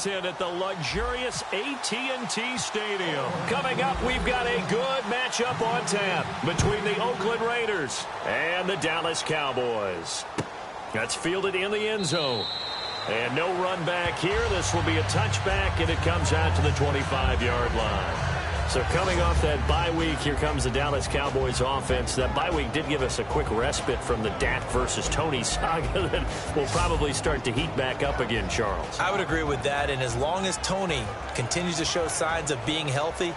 Washington at the luxurious AT&T Stadium. Coming up, we've got a good matchup on tap between the Oakland Raiders and the Dallas Cowboys. That's fielded in the end zone. And no run back here. This will be a touchback, and it comes out to the 25-yard line. So coming off that bye week, here comes the Dallas Cowboys offense. That bye week did give us a quick respite from the Dak versus Tony saga that will probably start to heat back up again, Charles. I would agree with that, and as long as Tony continues to show signs of being healthy,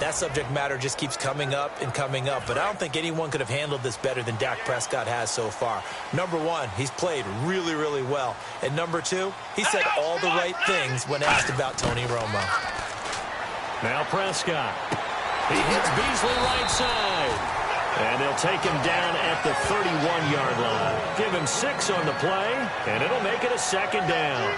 that subject matter just keeps coming up and coming up. But I don't think anyone could have handled this better than Dak Prescott has so far. Number one, he's played really, really well. And number two, he said all the right things when asked about Tony Romo. Now Prescott. He hits Beasley right side. And they'll take him down at the 31-yard line. Give him 6 on the play, and it'll make it a second down.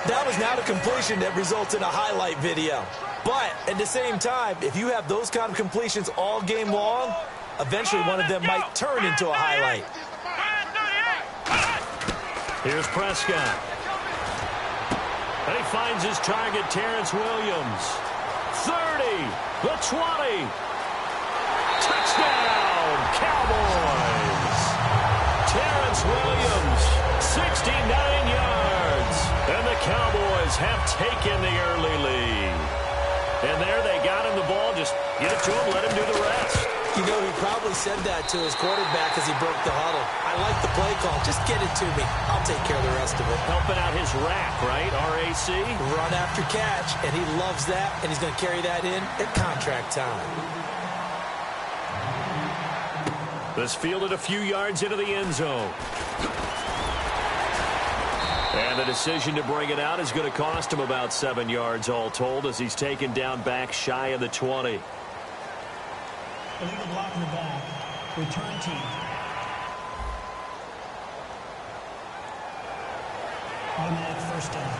That was not a completion that results in a highlight video. But at the same time, if you have those kind of completions all game long, eventually one of them might turn into a highlight. Here's Prescott. And he finds his target, Terrence Williams. 30, the 20. Touchdown, Cowboys. Terrence Williams, 69 yards. And the Cowboys have taken the early lead. And there they got him the ball. Just get it to him, let him do the rest. You know, he probably said that to his quarterback as he broke the huddle. I like the play call. Just get it to me. I'll take care of the rest of it. Helping out his rack, right? R-A-C? Run after catch, and he loves that, and he's going to carry that in at contract time. This fielded a few yards into the end zone. And the decision to bring it out is going to cost him about 7 yards all told as he's taken down back shy of the 20. Illegal block in the back. Return team. Automatic first down.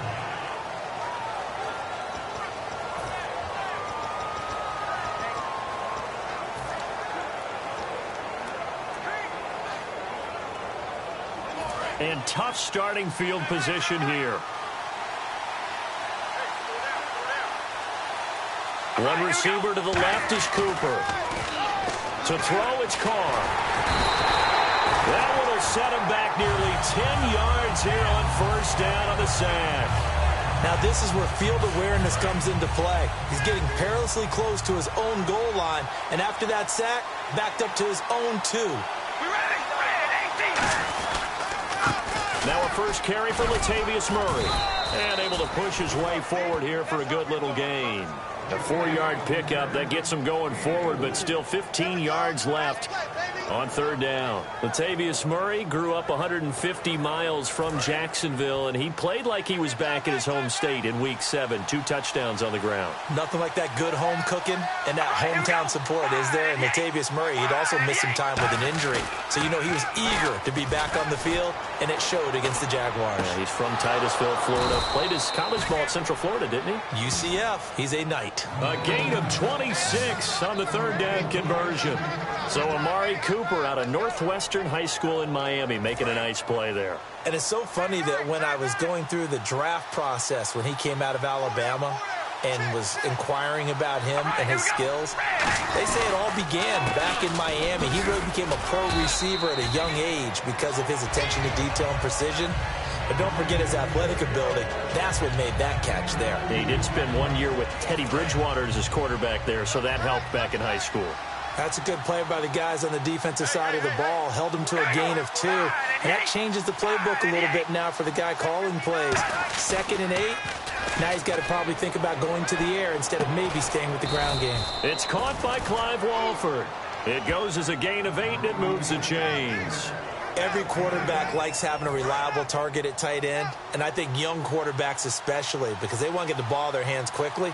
And tough starting field position here. One receiver to the left is Cooper. To throw, it's Carr. That one will set him back nearly 10 yards here on first down on the sack. Now this is where field awareness comes into play. He's getting perilously close to his own goal line, and after that sack, backed up to his own 2. Now a first carry for Latavius Murray. And able to push his way forward here for a good little gain. A 4-yard pickup that gets him going forward, but still 15 yards left on third down. Latavius Murray grew up 150 miles from Jacksonville, and he played like he was back in his home state in Week 7. 2 touchdowns on the ground. Nothing like that good home cooking and that hometown support, is there? And Latavius Murray, he'd also missed some time with an injury. So, you know, he was eager to be back on the field, and it showed against the Jaguars. Yeah, he's from Titusville, Florida. Played his college ball at Central Florida, didn't he? UCF. He's a Knight. A gain of 26 on the third down conversion. So Amari Cooper out of Northwestern High School in Miami making a nice play there. And it's so funny that when I was going through the draft process when he came out of Alabama and was inquiring about him and his skills, they say it all began back in Miami. He really became a pro receiver at a young age because of his attention to detail and precision. But don't forget his athletic ability. That's what made that catch there. He did spend 1 year with Teddy Bridgewater as his quarterback there, so that helped back in high school. That's a good play by the guys on the defensive side of the ball. Held him to a gain of 2. And that changes the playbook a little bit now for the guy calling plays. 2nd and 8. Now he's got to probably think about going to the air instead of maybe staying with the ground game. It's caught by Clive Walford. It goes as a gain of 8, and it moves the chains. Every quarterback likes having a reliable target at tight end, and I think young quarterbacks especially, because they want to get the ball in their hands quickly.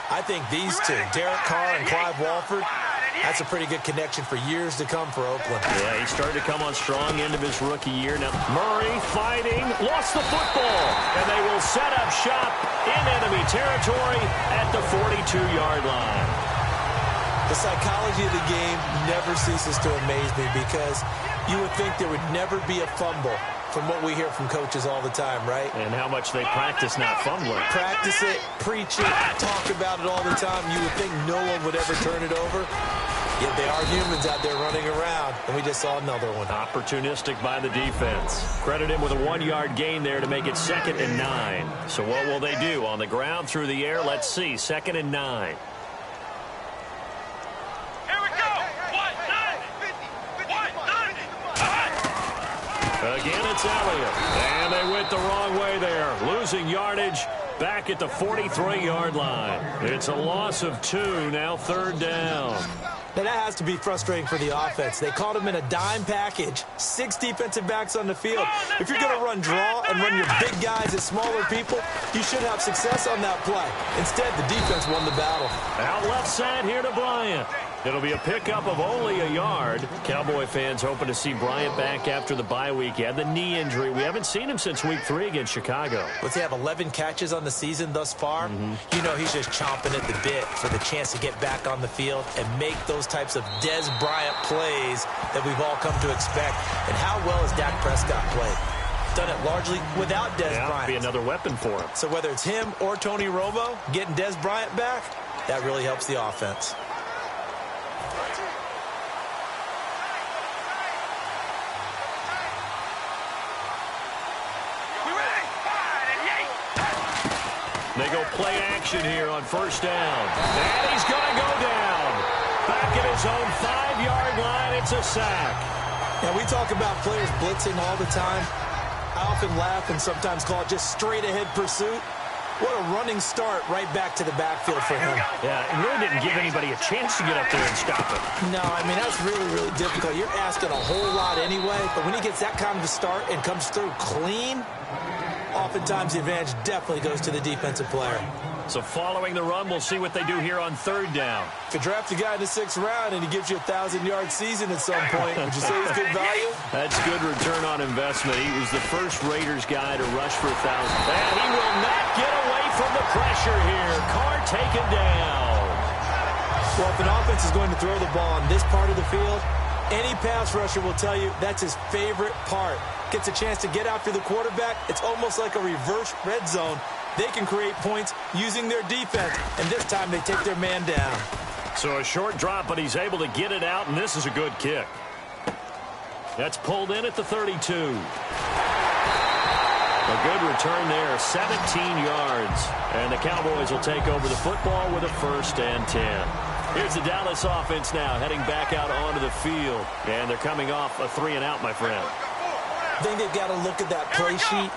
I think these two, Derek Carr and Clive Walford, that's a pretty good connection for years to come for Oakland. Yeah, he started to come on strong end of his rookie year. Now Murray fighting, lost the football, and they will set up shop in enemy territory at the 42-yard line. The psychology of the game never ceases to amaze me because you would think there would never be a fumble from what we hear from coaches all the time, right? And how much they practice not fumbling. Practice it, preach it, talk about it all the time. You would think no one would ever turn it over. Yet they are humans out there running around, and we just saw another one. Opportunistic by the defense. Credit him with a 1-yard gain there to make it 2nd and 9. So what will they do? On the ground, through the air, let's see. 2nd and 9. Again, it's Elliott. And they went the wrong way there. Losing yardage back at the 43-yard line. It's a loss of 2, now 3rd down. Now, that has to be frustrating for the offense. They caught him in a dime package. 6 defensive backs on the field. If you're going to run draw and run your big guys at smaller people, you should have success on that play. Instead, the defense won the battle. Out left side here to Bryant. It'll be a pickup of only a yard. Cowboy fans hoping to see Bryant back after the bye week. He had the knee injury. We haven't seen him since week 3 against Chicago. Let's say have 11 catches on the season thus far. You know he's just chomping at the bit for the chance to get back on the field and make those types of Dez Bryant plays that we've all come to expect. And how well has Dak Prescott played? Done it largely without Dez Bryant. Be another weapon for him. So whether it's him or Tony Romo getting Dez Bryant back, that really helps the offense. They go play action here on 1st down. And he's going to go down. Back at his own 5-yard line, it's a sack. Now, we talk about players blitzing all the time. I often laugh and sometimes call it just straight-ahead pursuit. What a running start right back to the backfield for him. Yeah, it really didn't give anybody a chance to get up there and stop it. No, I mean, that's really, really difficult. You're asking a whole lot anyway, but when he gets that kind of a start and comes through clean, oftentimes the advantage definitely goes to the defensive player. So following the run, we'll see what they do here on 3rd down. If you draft a guy in the 6th round and he gives you a 1,000-yard season at some point, would you say he's good value? That's good return on investment. He was the first Raiders guy to rush for 1,000. And he will not get away from the pressure here. Carr taken down. Well, if an offense is going to throw the ball on this part of the field, any pass rusher will tell you that's his favorite part. Gets a chance to get after the quarterback. It's almost like a reverse red zone. They can create points using their defense, and this time they take their man down. So a short drop, but he's able to get it out, and this is a good kick. That's pulled in at the 32. A good return there, 17 yards. And the Cowboys will take over the football with a 1st and 10. Here's the Dallas offense now, heading back out onto the field. And they're coming off a 3-and-out, my friend. I think they've got to look at that play sheet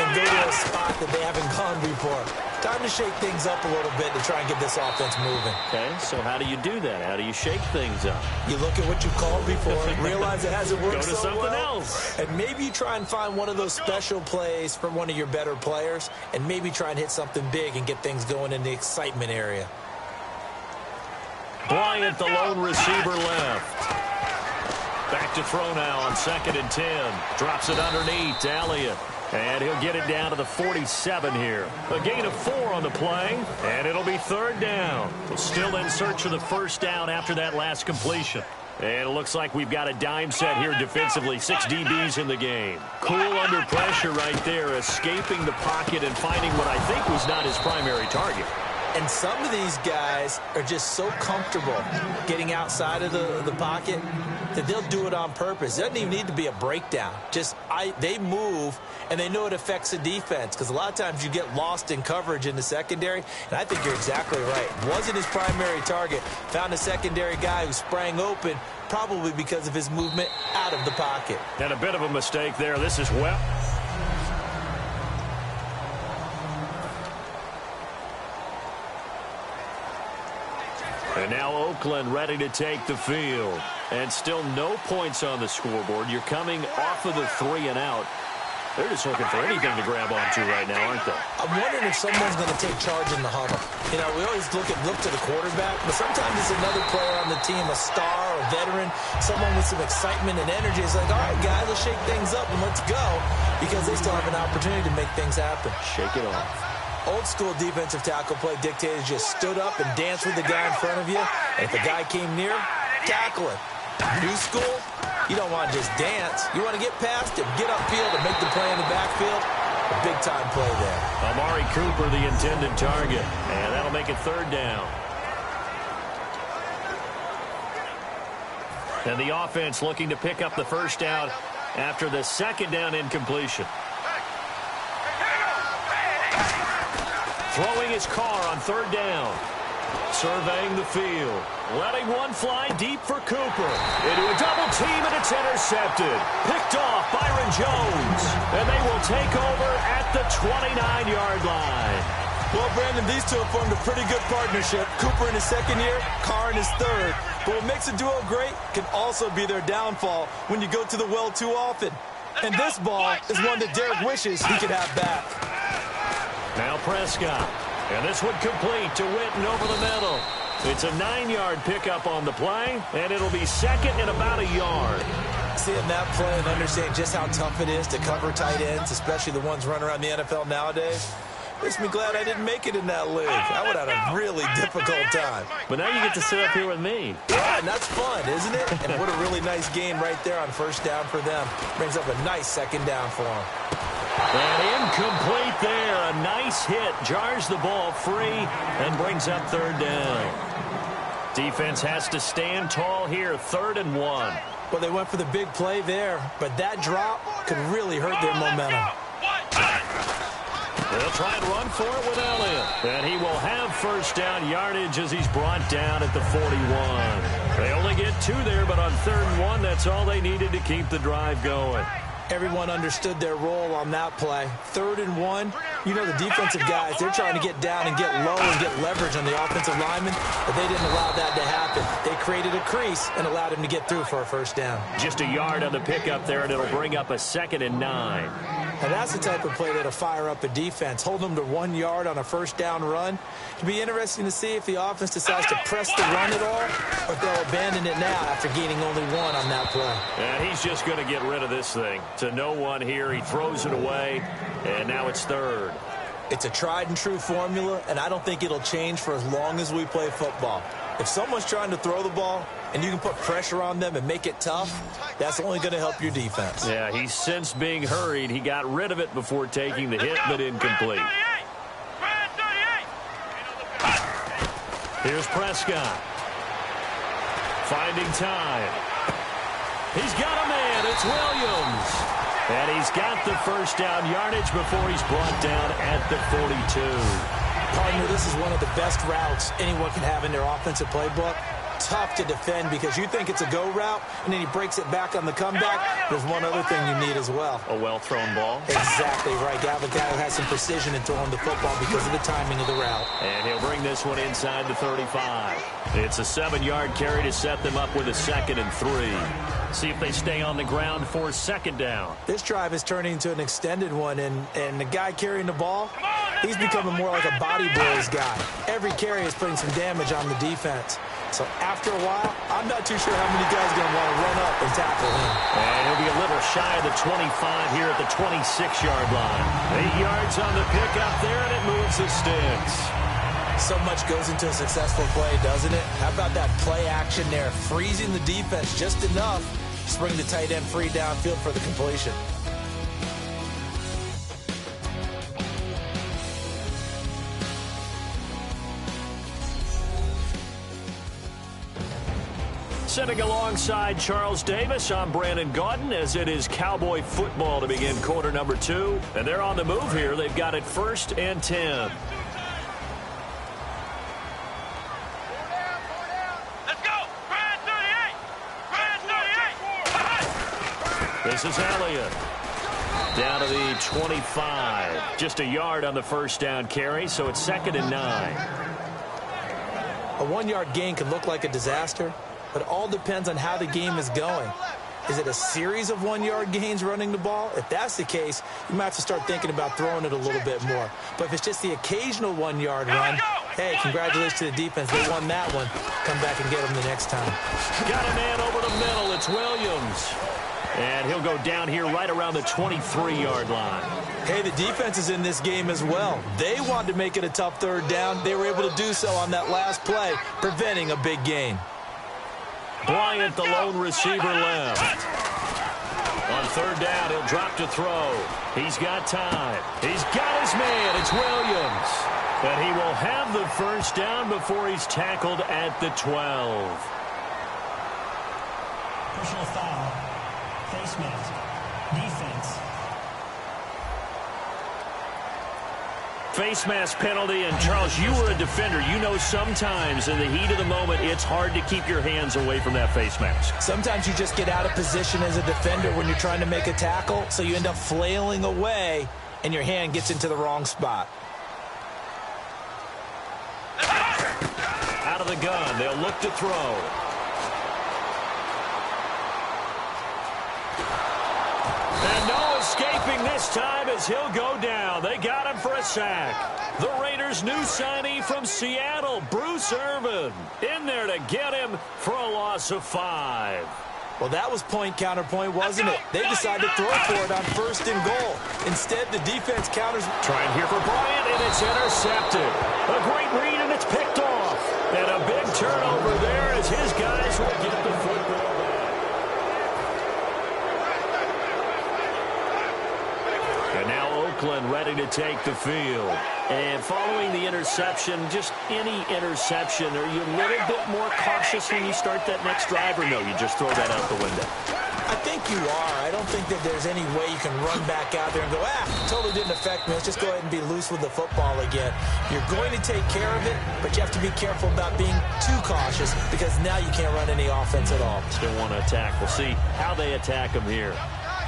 and go to a spot that they haven't gone before. Time to shake things up a little bit to try and get this offense moving. Okay, so how do you do that? How do you shake things up? You look at what you called before, realize it hasn't worked so well. Go to something else. And maybe you try and find one of those special plays from one of your better players, and maybe try and hit something big and get things going in the excitement area. Bryant, the lone receiver, left. Back to throw now on 2nd and 10. Drops it underneath to Elliott. And he'll get it down to the 47 here. A gain of 4 on the play, and it'll be 3rd down. Still in search of the 1st down after that last completion. And it looks like we've got a dime set here defensively. 6 DBs in the game. Cool under pressure right there, escaping the pocket and finding what I think was not his primary target. And some of these guys are just so comfortable getting outside of the pocket that they'll do it on purpose. It doesn't even need to be a breakdown. They move, and they know it affects the defense, because a lot of times you get lost in coverage in the secondary, and I think you're exactly right. Wasn't his primary target. Found a secondary guy who sprang open, probably because of his movement out of the pocket. And a bit of a mistake there. This is well. And now Oakland ready to take the field. And still no points on the scoreboard. You're coming off of the 3-and-out. They're just looking for anything to grab onto right now, aren't they? I'm wondering if someone's going to take charge in the huddle. You know, we always look to the quarterback, but sometimes it's another player on the team, a star, a veteran, someone with some excitement and energy. It's like, all right, guys, let's shake things up and let's go, because they still have an opportunity to make things happen. Shake it off. Old school defensive tackle play dictators just stood up and danced with the guy in front of you. And if the guy came near, tackle him. New school, You don't want to just dance. You want to get past him, get upfield, and make the play in the backfield. A big-time play there. Amari Cooper, the intended target. And that'll make it third down. And the offense looking to pick up the first down after the second down incompletion. Throwing his car on third down. Surveying the field. Letting one fly deep for Cooper. Into a double team, and it's intercepted. Picked off Byron Jones. And they will take over at the 29-yard line. Well, Brandon, these two have formed a pretty good partnership. Cooper in his second year, Carr in his third. But what makes a duo great can also be their downfall when you go to the well too often. And this ball is one that Derek wishes he could have back. Now Prescott. And this one complete to Witten over the middle. It's a 9-yard pickup on the play, and it'll be second and about a yard. Seeing that play and understanding just how tough it is to cover tight ends, especially the ones running around the NFL nowadays, makes me glad I didn't make it in that league. I would have had a really difficult time. But now you get to sit up here with me. Yeah, and that's fun, isn't it? And what a really nice game right there on first down for them. Brings up a nice second down for them. And incomplete there. A nice hit. Jars the ball free and brings up third down. Defense has to stand tall here. 3rd and 1. Well, they went for the big play there, but that drop could really hurt their momentum. They'll try and run for it with Elliott. And he will have first down yardage as he's brought down at the 41. They only get 2 there, but on 3rd and 1, that's all they needed to keep the drive going. Everyone understood their role on that play. 3rd and 1, you know the defensive guys, they're trying to get down and get low and get leverage on the offensive lineman, but they didn't allow that to happen. They created a crease and allowed him to get through for a first down. Just a yard on the pickup there, and it'll bring up a 2nd and 9. And that's the type of play that'll fire up a defense. Hold them to 1 yard on a first down run. It'll be interesting to see if the offense decides to press the run at all, or if they'll abandon it now after gaining only 1 on that play. And he's just going to get rid of this thing. To no one here, he throws it away, and now it's 3rd. It's a tried and true formula, and I don't think it'll change for as long as we play football. If someone's trying to throw the ball and you can put pressure on them and make it tough, that's only going to help your defense. Yeah, he's since being hurried. He got rid of it before taking the hit, but incomplete. Here's Prescott. Finding time. He's got a man. It's Williams. And he's got the first down yardage before he's brought down at the 42. Partner, this is one of the best routes anyone can have in their offensive playbook. Tough to defend because you think it's a go route, and then he breaks it back on the comeback. There's one other thing you need as well. A well-thrown ball. Exactly right. You have a guy who has some precision in throwing the football because of the timing of the route. And he'll bring this one inside the 35. It's a 7-yard carry to set them up with a 2nd and 3. See if they stay on the ground for 2nd down. This drive is turning into an extended one, and the guy carrying the ball, he's becoming more like a body blows guy. Every carry is putting some damage on the defense. So after a while, I'm not too sure how many guys are going to want to run up and tackle him. And he'll be a little shy of the 25 here at the 26-yard line. 8 yards on the pickup there, and it moves the sticks. So much goes into a successful play, doesn't it? How about that play action there, freezing the defense just enough to bring the tight end free downfield for the completion. Sitting alongside Charles Davis, I'm Brandon Gaudin, as it is Cowboy football to begin quarter number 2. And they're on the move here. They've got it 1st and 10. This is Elliott. Down to the 25. Just a yard on the first down carry, so it's 2nd and 9. A 1-yard gain can look like a disaster, but it all depends on how the game is going. Is it a series of 1-yard gains running the ball? If that's the case, you might have to start thinking about throwing it a little bit more. But if it's just the occasional 1-yard run, hey, congratulations to the defense. They won that one. Come back and get them the next time. Got a man over the middle. It's Williams. And he'll go down here right around the 23-yard line. Hey, the defense is in this game as well. They wanted to make it a tough 3rd down. They were able to do so on that last play, preventing a big gain. Bryant, the lone receiver, left. On third down, he'll drop to throw. He's got time. He's got his man. It's Williams. And he will have the first down before he's tackled at the 12. Personal foul. Face mask. Defense. Face mask penalty, and Charles, you were a defender. You know sometimes in the heat of the moment, it's hard to keep your hands away from that face mask. Sometimes you just get out of position as a defender when you're trying to make a tackle, so you end up flailing away, and your hand gets into the wrong spot. Out of the gun, they'll look to throw. And no escaping this time as he'll go down. They got him for a sack. The Raiders' new signee from Seattle, Bruce Irvin, in there to get him for a loss of 5. Well, that was point counterpoint, wasn't it? They decided to throw for it on first and goal. Instead, the defense counters. Trying here for Bryant, and it's intercepted. A great read, and it's picked off. And a big turnover there as his guys will get the football back. And now Oakland ready to take the field. And following the interception, just any interception, are you a little bit more cautious when you start that next drive, or no, you just throw that out the window? I think you are. I don't think that there's any way you can run back out there and go, totally didn't affect me. Let's just go ahead and be loose with the football again. You're going to take care of it, but you have to be careful about being too cautious because now you can't run any offense at all. Still want to attack. We'll see how they attack him here.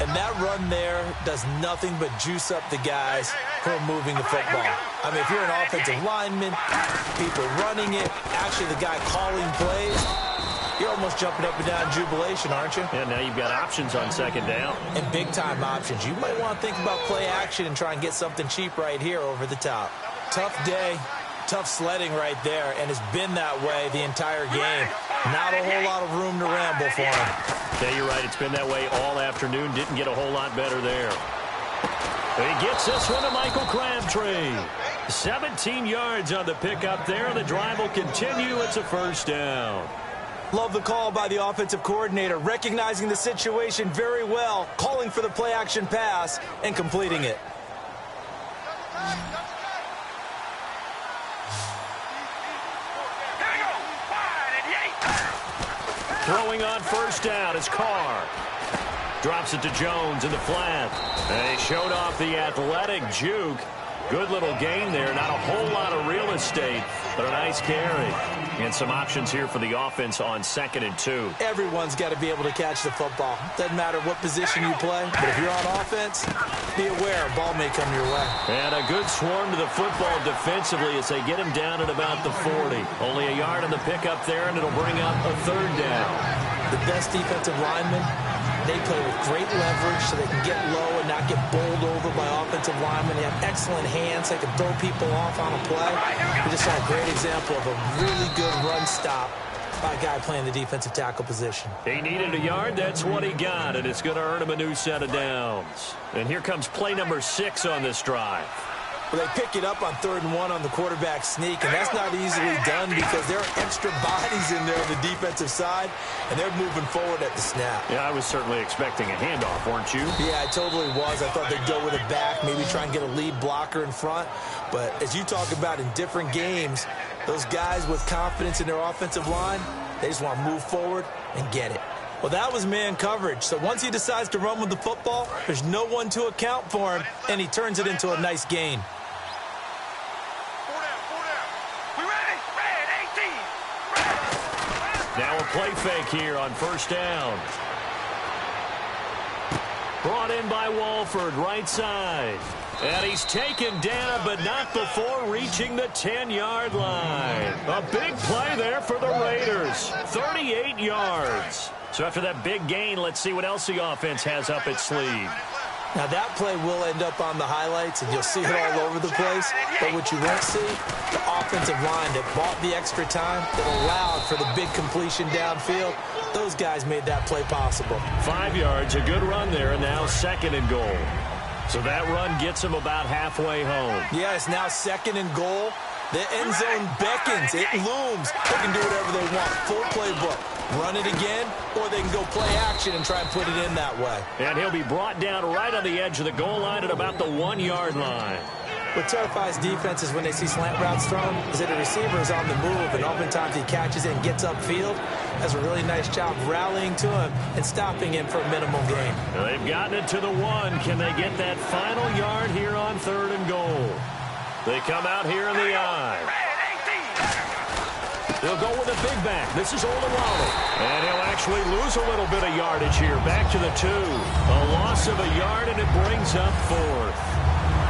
And that run there does nothing but juice up the guys who are moving the football. I mean, if you're an offensive lineman, people running it, actually the guy calling plays, you're almost jumping up and down in jubilation, aren't you? Yeah, now you've got options on second down. And big-time options. You might want to think about play action and try and get something cheap right here over the top. Tough day, tough sledding right there, and it's been that way the entire game. Not a whole lot of room to ramble for him. Yeah, you're right. It's been that way all afternoon. Didn't get a whole lot better there. He gets this one to Michael Crabtree. 17 yards on the pickup there. The drive will continue. It's a first down. Love the call by the offensive coordinator, recognizing the situation very well, calling for the play-action pass, and completing it. Throwing on first down is Carr. Drops it to Jones in the flat. And he showed off the athletic juke. Good little gain there. Not a whole lot of real estate, but a nice carry. And some options here for the offense on 2nd and 2. Everyone's got to be able to catch the football. Doesn't matter what position you play, but if you're on offense, be aware a ball may come your way. And a good swarm to the football defensively as they get him down at about the 40. Only a yard on the pickup there, and it'll bring up a third down. The best defensive linemen, they play with great leverage so they can get low and not get bowled over by offensive linemen. They have excellent hands. They can throw people off on a play. We just saw a great example of a really good run stop by a guy playing the defensive tackle position. He needed a yard. That's what he got, and it's going to earn him a new set of downs. And here comes play number 6 on this drive. Well, they pick it up on 3rd and 1 on the quarterback sneak, and that's not easily done because there are extra bodies in there on the defensive side, and they're moving forward at the snap. Yeah, I was certainly expecting a handoff, weren't you? Yeah, I totally was. I thought they'd go with it back, maybe try and get a lead blocker in front. But as you talk about in different games, those guys with confidence in their offensive line, they just want to move forward and get it. Well, that was man coverage. So once he decides to run with the football, there's no one to account for him, and he turns it into a nice gain. Now a play fake here on first down. Brought in by Walford, right side. And he's taken down, but not before reaching the 10-yard line. A big play there for the Raiders. 38 yards. So after that big gain, let's see what else the offense has up its sleeve. Now, that play will end up on the highlights, and you'll see it all over the place. But what you won't see, the offensive line that bought the extra time, that allowed for the big completion downfield, those guys made that play possible. 5 yards, a good run there, and now 2nd and goal. So that run gets him about halfway home. Yeah, it's now 2nd and goal. The end zone beckons. It looms. They can do whatever they want. Full playbook. run it again, or they can go play action and try and put it in that way. And he'll be brought down right on the edge of the goal line at about the 1-yard line. What terrifies defenses when they see slant routes thrown is that the receiver is on the move, and oftentimes he catches it and gets upfield. Does a really nice job rallying to him and stopping him for a minimal gain. They've gotten it to the 1. Can they get that final yard here on 3rd and goal? They come out here in the I. They'll go with a big back. This is Oluwalu. And he'll actually lose a little bit of yardage here. Back to the 2. A loss of a yard, and it brings up 4th.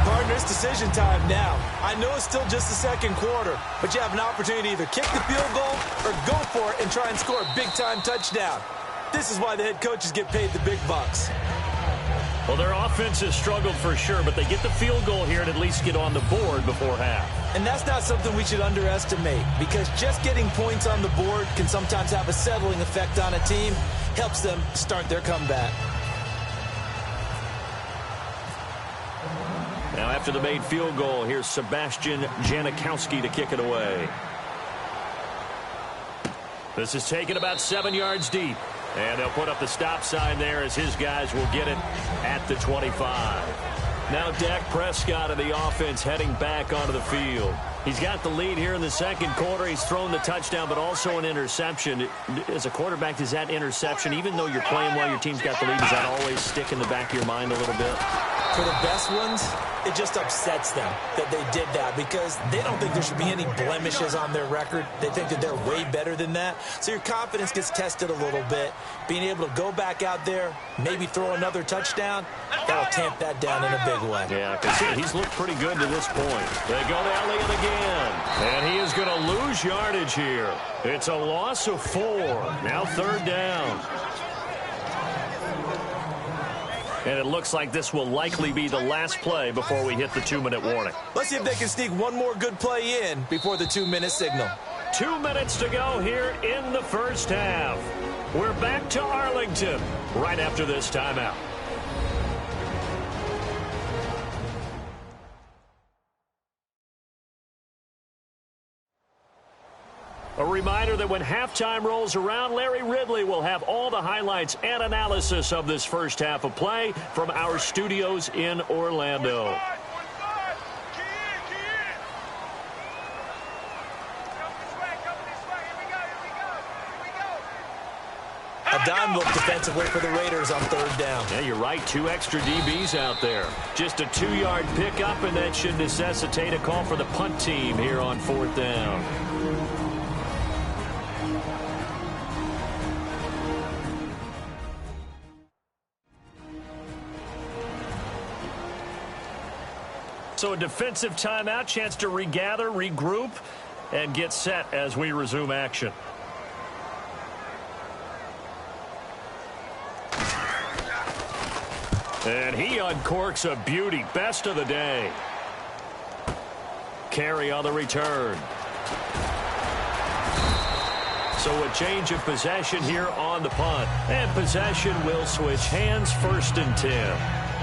Partner, it's decision time now. I know it's still just the second quarter, but you have an opportunity to either kick the field goal or go for it and try and score a big-time touchdown. This is why the head coaches get paid the big bucks. Well, their offense has struggled for sure, but they get the field goal here and at least get on the board before half. And that's not something we should underestimate, because just getting points on the board can sometimes have a settling effect on a team, helps them start their comeback. Now, after the made field goal, here's Sebastian Janikowski to kick it away. This is taken about 7 yards deep. And they'll put up the stop sign there as his guys will get it at the 25. Now Dak Prescott of the offense heading back onto the field. He's got the lead here in the second quarter. He's thrown the touchdown, but also an interception. As a quarterback, does that interception, even though you're playing well, your team's got the lead, does that always stick in the back of your mind a little bit? For the best ones, it just upsets them that they did that, because they don't think there should be any blemishes on their record. They think that they're way better than that. So your confidence gets tested a little bit. Being able to go back out there, maybe throw another touchdown, that'll tamp that down in a big way. Yeah, because he's looked pretty good to this point. They go to Elliott again. And he is going to lose yardage here. It's a loss of 4. Now 3rd down. And it looks like this will likely be the last play before we hit the 2-minute warning. Let's see if they can sneak one more good play in before the 2-minute signal. 2 minutes to go here in the first half. We're back to Arlington right after this timeout. A reminder that when halftime rolls around, Larry Ridley will have all the highlights and analysis of this first half of play from our studios in Orlando. A dime look defensively for the Raiders on 3rd down. Yeah, you're right. 2 extra DBs out there. Just a 2-yard pickup, and that should necessitate a call for the punt team here on 4th down. So a defensive timeout, chance to regather, regroup, and get set as we resume action. And he uncorks a beauty. Best of the day. Carry on the return. So a change of possession here on the punt. And possession will switch hands, 1st and 10.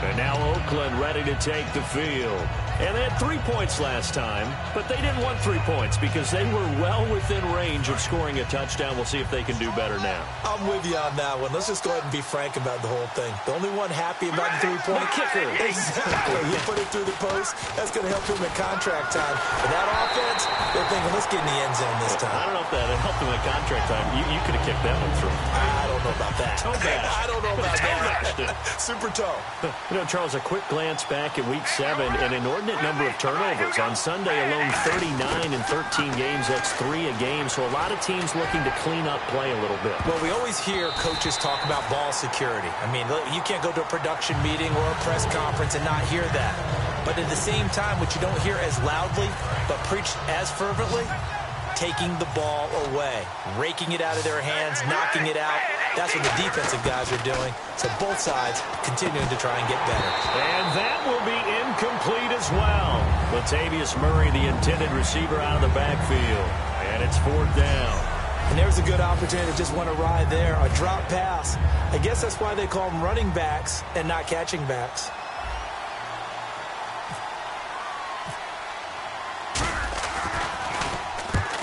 And now Oakland ready to take the field. And they had 3 points last time, but they didn't want 3 points because they were well within range of scoring a touchdown. We'll see if they can do better now. I'm with you on that one. Let's just go ahead and be frank about the whole thing. The only one happy about the 3-point kicker. Exactly. You put it through the post. That's going to help him at contract time. But that offense, they're thinking, let's get in the end zone this time. I don't know if that helped him at contract time. You could have kicked that one through. I don't know about that. I don't know about that. Super toe. You know, Charles, a quick glance back at Week 7, an inordinate number of turnovers. On Sunday alone, 39 in 13 games. That's 3 a game. So a lot of teams looking to clean up play a little bit. Well, we always hear coaches talk about ball security. I mean, you can't go to a production meeting or a press conference and not hear that. But at the same time, what you don't hear as loudly, but preached as fervently, taking the ball away, raking it out of their hands, knocking it out. That's what the defensive guys are doing. So both sides continuing to try and get better. And that will be incomplete as well. Latavius Murray, the intended receiver, out of the backfield. And it's 4th down. And there's a good opportunity to just want to ride there. A drop pass. I guess that's why they call them running backs and not catching backs.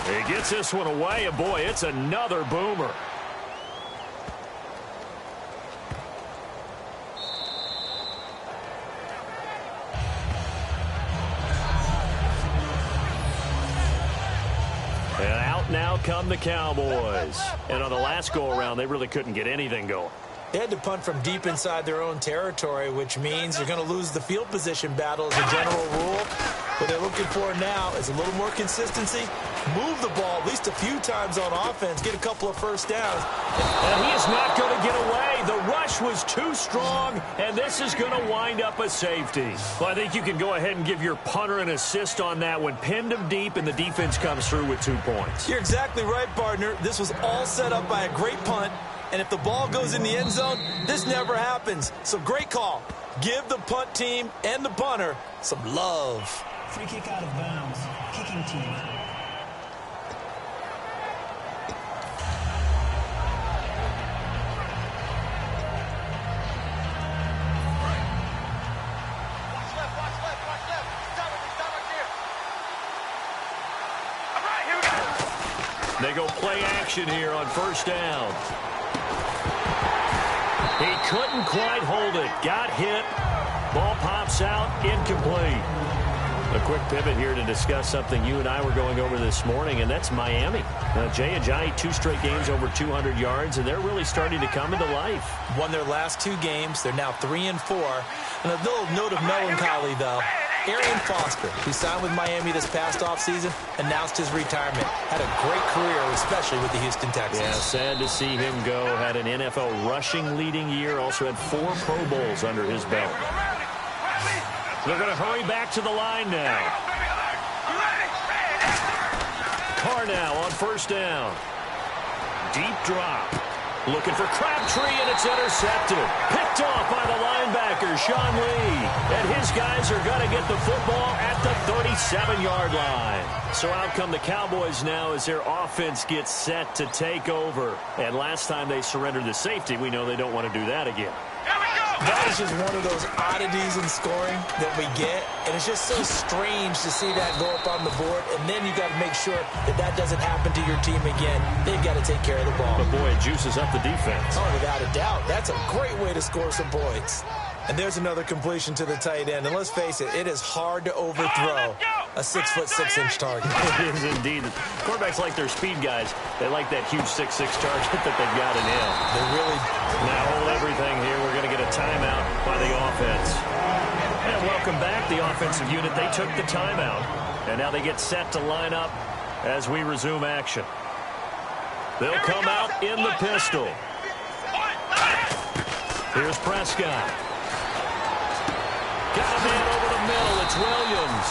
He gets this one away, and boy, it's another boomer. And out now come the Cowboys. And on the last go-around, they really couldn't get anything going. They had to punt from deep inside their own territory, which means you're going to lose the field position battle as a general rule. What they're looking for now is a little more consistency, move the ball at least a few times on offense, get a couple of first downs. And he is not going to get away. The rush was too strong, and this is going to wind up a safety. Well, I think you can go ahead and give your punter an assist on that one. Pinned him deep, and the defense comes through with 2 points. You're exactly right, partner. This was all set up by a great punt. And if the ball goes in the end zone, this never happens. So great call. Give the punt team and the punter some love. Free kick out of bounds. Kicking team. They go play action here on first down. He couldn't quite hold it. Got hit. Ball pops out. Incomplete. A quick pivot here to discuss something you and I were going over this morning, and that's Miami. Jay Ajayi, 2 straight games over 200 yards, and they're really starting to come into life. Won their last 2 games. They're now 3-4. And a little note of melancholy, though. Arian Foster, who signed with Miami this past offseason, announced his retirement. Had a great career, especially with the Houston Texans. Yeah, sad to see him go. Had an NFL rushing leading year. Also had 4 Pro Bowls under his belt. They're going to hurry back to the line now. Carr now on first down. Deep drop. Looking for Crabtree, and it's intercepted. Picked off by the linebacker, Sean Lee. And his guys are going to get the football at the 37-yard line. So out come the Cowboys now as their offense gets set to take over. And last time they surrendered the safety, we know they don't want to do that again. That is just one of those oddities in scoring that we get, and it's just so strange to see that go up on the board, and then you got to make sure that that doesn't happen to your team again. They've got to take care of the ball. But, boy, it juices up the defense. Oh, without a doubt. That's a great way to score some points. And there's another completion to the tight end, and let's face it, it is hard to overthrow a 6'6" target. It is indeed. Quarterbacks like their speed guys. They like that huge 6'6" target that they've got in him. They really... Now hold everything here. We're going to get a timeout by the offense. And welcome back, the offensive unit. They took the timeout, and now they get set to line up as we resume action. They'll come out in the pistol. Here's Prescott. Got a man over the middle. It's Williams.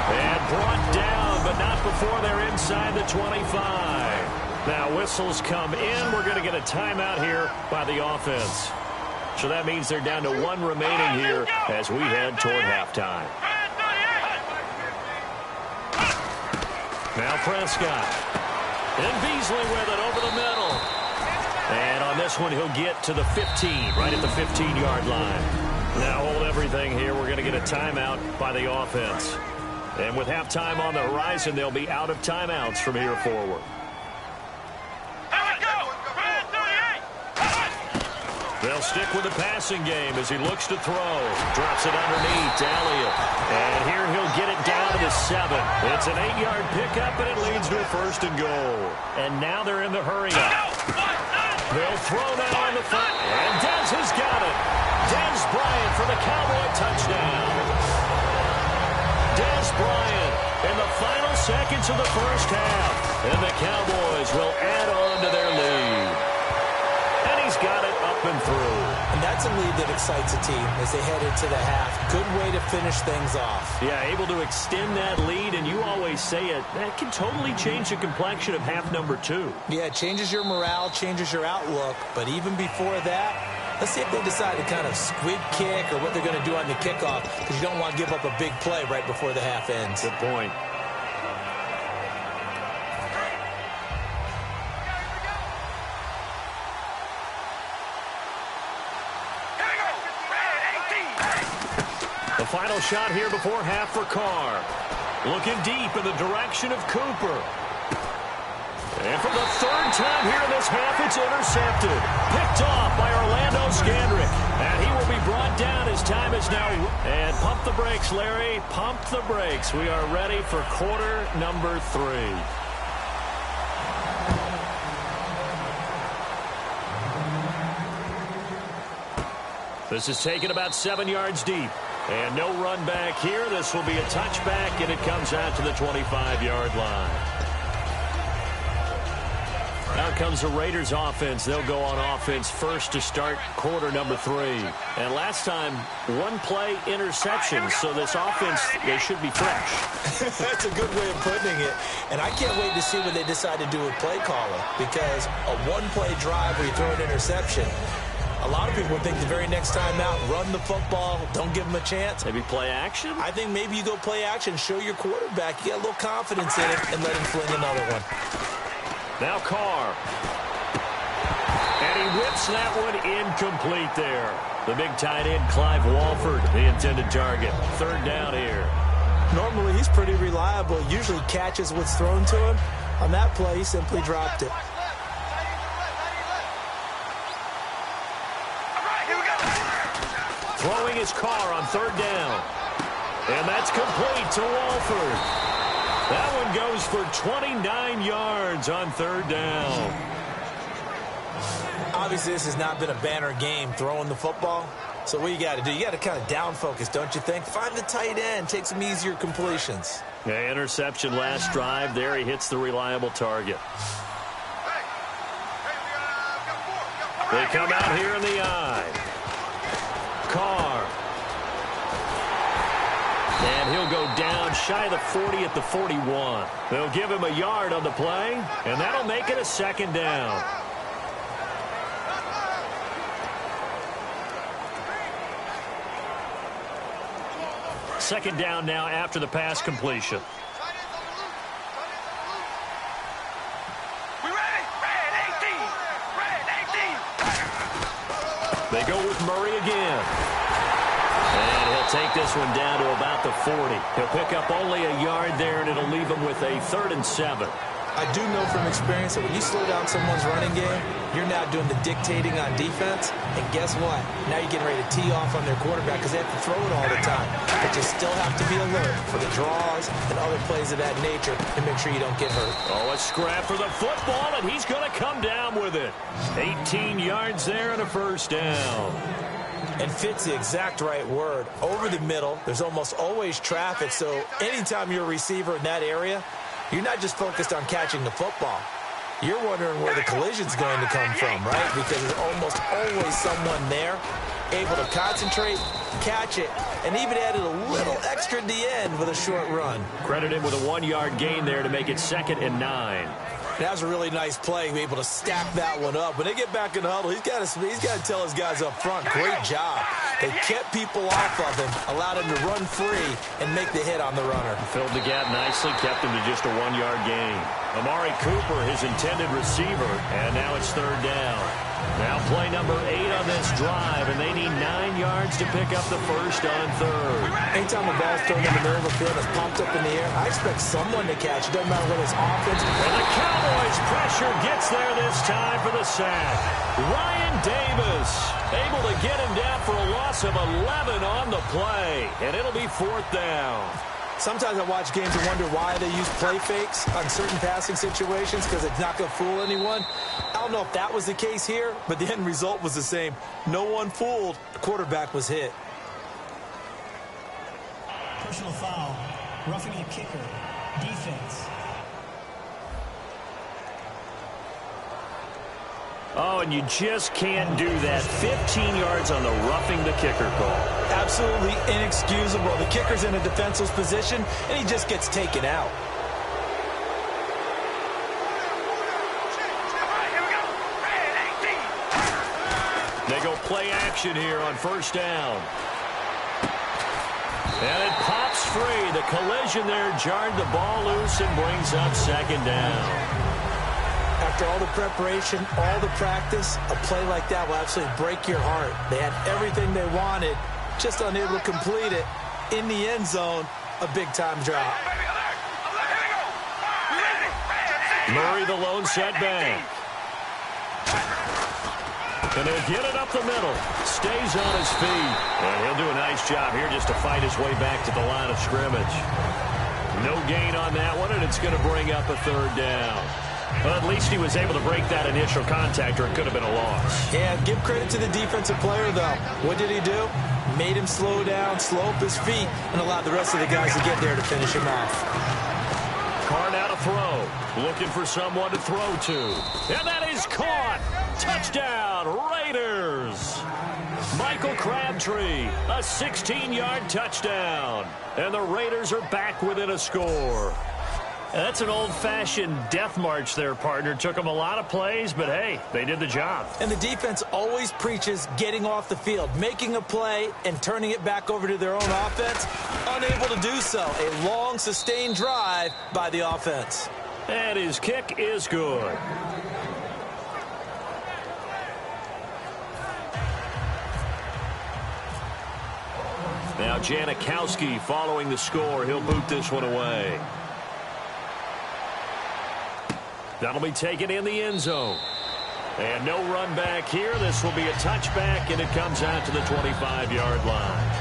And brought down, but not before they're inside the 25. Now whistles come in. We're going to get a timeout here by the offense. So that means they're down to 1 remaining here as we head toward halftime. Now Prescott. And Beasley with it over the middle. And on this one, he'll get to the 15, right at the 15-yard line. Now hold everything here. We're going to get a timeout by the offense. And with halftime on the horizon, they'll be out of timeouts from here forward. They'll stick with the passing game as he looks to throw. Drops it underneath to Elliott. And here he'll get it down to the 7. It's an 8-yard pickup, and it leads to a 1st and goal. And now they're in the hurry-up. They'll throw now on the front. And Dez has got it. Dez Bryant for the Cowboy touchdown. Dez Bryant in the final seconds of the first half. And the Cowboys will add on to their lead. And he's got it up and through. And that's a lead that excites a team as they head into the half. Good way to finish things off. Yeah, able to extend that lead, and you always say it, that can totally change the complexion of half number 2. Yeah, it changes your morale, changes your outlook. But even before that, let's see if they decide to kind of squib kick or what they're going to do on the kickoff, because you don't want to give up a big play right before the half ends. Good point. The final shot here before half for Carr. Looking deep in the direction of Cooper. And for the 3rd time here in this half, it's intercepted. Picked off by Orlando Scandrick. And he will be brought down. His time is now. And pump the brakes, Larry. Pump the brakes. We are ready for quarter number 3. This is taken about 7 yards deep. And no run back here. This will be a touchback, and it comes out to the 25-yard line. Now comes the Raiders offense. They'll go on offense first to start quarter number 3. And last time, one play interception. So this offense, they should be fresh. That's a good way of putting it. And I can't wait to see what they decide to do with play calling. Because a one-play drive where you throw an interception, a lot of people think the very next time out, run the football, don't give them a chance. Maybe play action? I think maybe you go play action, show your quarterback, you get a little confidence in it, and let him fling another one. Now Carr. And he whips that one incomplete there. The big tight end, Clive Walford, the intended target. Third down here. Normally, he's pretty reliable. Usually catches what's thrown to him. On that play, he simply dropped it. Throwing his Carr on third down. And that's complete to Walford. That one goes for 29 yards on third down. Obviously, this has not been a banner game throwing the football. So what you got to do, you got to kind of down focus, don't you think? Find the tight end, take some easier completions. Yeah, interception last drive. There he hits the reliable target. They come out here in the eye. Carr. And he'll go down shy of the 40 at the 41. They'll give him a yard on the play, and that'll make it a second down. Second down now after the pass completion. They go with Murray again. And he'll take this one down to about the 40. He'll pick up only a yard there, and it'll leave him with a 3rd and 7. I do know from experience that when you slow down someone's running game, you're now doing the dictating on defense. And guess what? Now you're getting ready to tee off on their quarterback because they have to throw it all the time. But you still have to be alert for the draws and other plays of that nature to make sure you don't get hurt. Oh, a scrap for the football, and he's going to come down with it. 18 yards there and a first down. And fit's the exact right word. Over the middle, there's almost always traffic. So anytime you're a receiver in that area, you're not just focused on catching the football. You're wondering where the collision's going to come from, right? Because there's almost always someone there able to concentrate, catch it, and even added a little extra at the end with a short run. Credit him with a 1-yard gain there to make it 2nd and 9. That was a really nice play, be able to stack that one up. When they get back in the huddle, he's got to tell his guys up front, great job. They kept people off of him, allowed him to run free and make the hit on the runner. Filled the gap nicely, kept him to just a 1-yard gain. Amari Cooper, his intended receiver, and now it's 3rd down. Now play number 8 on this drive, and they need 9 yards to pick up the first on 3rd. Anytime a ball's thrown in the middle of the field, it's popped up in the air, I expect someone to catch. It doesn't matter whether it's offense. And the Cowboys pressure gets there this time for the sack. Ryan Davis able to get him down for a loss of 11 on the play, and it'll be 4th down. Sometimes I watch games and wonder why they use play fakes on certain passing situations because it's not going to fool anyone. I don't know if that was the case here, but the end result was the same. No one fooled. The quarterback was hit. Personal foul. Roughing a kicker. Defense. Oh, and you just can't do that. 15 yards on the roughing the kicker call. Absolutely inexcusable. The kicker's in a defensive position, and he just gets taken out. They go play action here on 1st down. And it pops free. The collision there jarred the ball loose and brings up 2nd down. After all the preparation, all the practice, a play like that will absolutely break your heart. They had everything they wanted, just unable to complete it. In the end zone, a big-time drop. Murray, the lone setback. And he'll get it up the middle. Stays on his feet. And he'll do a nice job here just to fight his way back to the line of scrimmage. No gain on that one, and it's going to bring up a 3rd down. Well, at least he was able to break that initial contact, or it could have been a loss. Yeah, give credit to the defensive player, though. What did he do? Made him slow down, slow up his feet, and allowed the rest of the guys to get there to finish him off. Carr now to throw. Looking for someone to throw to. And that is caught. Touchdown, Raiders. Michael Crabtree, a 16-yard touchdown. And the Raiders are back within a score. That's an old-fashioned death march there, partner. Took them a lot of plays, but, hey, they did the job. And the defense always preaches getting off the field, making a play, and turning it back over to their own offense. Unable to do so. A long, sustained drive by the offense. And his kick is good. Now Janikowski following the score. He'll boot this one away. That'll be taken in the end zone. And no run back here. This will be a touchback, and it comes out to the 25-yard line.